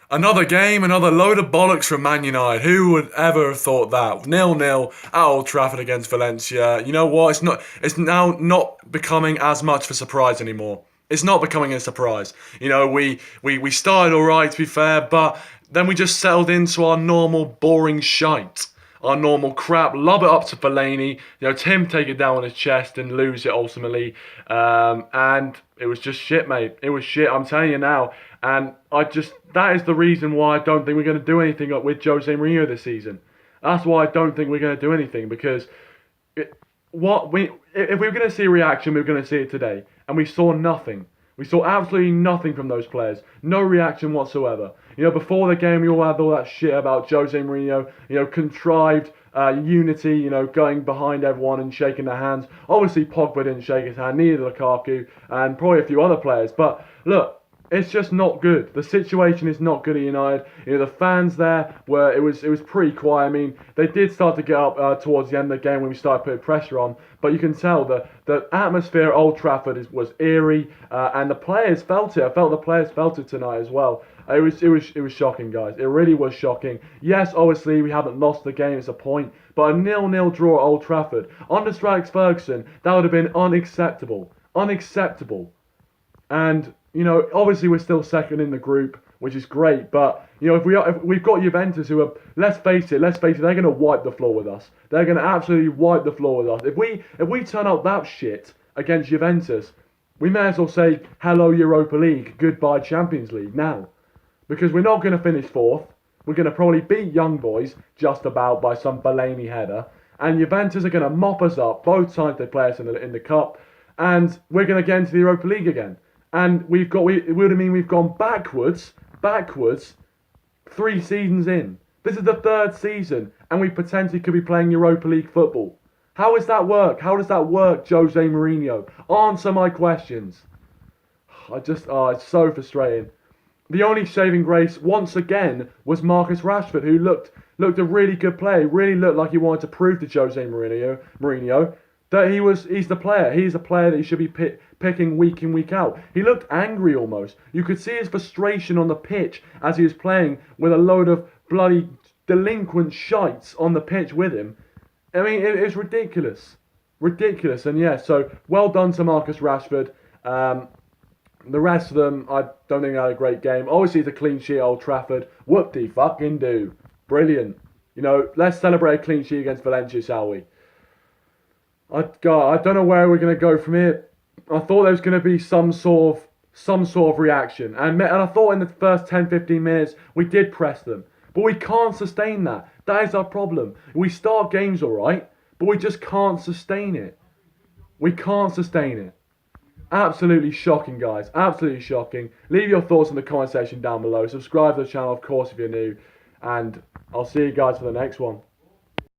Another game, another load of bollocks from Man United. Who would ever have thought that? 0-0 at Old Trafford against Valencia. You know what? It's now not becoming as much of a surprise anymore. It's not becoming a surprise. You know, we started alright to be fair, but then we just settled into our normal boring shite. Our normal crap, lob it up to Fellaini, Tim take it down on his chest and lose it ultimately. And it was just shit, mate. It was shit, I'm telling you now. And that is the reason why I don't think we're going to do anything with Jose Mourinho this season. That's why I don't think we're going to do anything, because if we were going to see a reaction, we were going to see it today. And we saw nothing. We saw absolutely nothing from those players. No reaction whatsoever. Before the game, we all had all that shit about Jose Mourinho, contrived unity, going behind everyone and shaking their hands. Obviously, Pogba didn't shake his hand, neither did Lukaku, and probably a few other players. But look, it's just not good. The situation is not good at United. The fans there it was pretty quiet. I mean, they did start to get up towards the end of the game when we started putting pressure on, but you can tell the atmosphere at Old Trafford was eerie, and the players felt it. I felt the players felt it tonight as well. It was shocking, guys. It really was shocking. Yes, obviously we haven't lost the game. It's a point, but a 0-0 draw at Old Trafford under Sir Alex Ferguson, that would have been unacceptable. Unacceptable. And obviously we're still second in the group, which is great. But if we've got Juventus, who are, let's face it, they're going to wipe the floor with us. They're going to absolutely wipe the floor with us. If we turn out that shit against Juventus, we may as well say hello Europa League, goodbye Champions League now, because we're not going to finish fourth. We're going to probably beat Young Boys just about by some Fellaini header, and Juventus are going to mop us up both times they play us in the cup, and we're going to get into the Europa League again. And it would mean we've gone backwards 3 seasons in. This is the 3rd season, and we potentially could be playing Europa League football. How does that work? How does that work, Jose Mourinho? Answer my questions. It's so frustrating. The only saving grace, once again, was Marcus Rashford, who looked a really good player. Really looked like he wanted to prove to Jose Mourinho that he's the player. He's the player that he should be picking week in, week out. He looked angry almost. You could see his frustration on the pitch as he was playing with a load of bloody delinquent shites on the pitch with him. I mean, it was ridiculous. Ridiculous. And yeah, so well done to Marcus Rashford. The rest of them, I don't think they had a great game. Obviously, it's a clean sheet at Old Trafford. Whoop-de-fucking-do. Brilliant. Let's celebrate a clean sheet against Valencia, shall we? I don't know where we're going to go from here. I thought there was going to be some sort of reaction. And I thought in the first 10-15 minutes, we did press them. But we can't sustain that. That is our problem. We start games alright, but we just can't sustain it. We can't sustain it. Absolutely shocking, guys. Absolutely shocking. Leave your thoughts in the comment section down below. Subscribe to the channel, of course, if you're new. And I'll see you guys for the next one.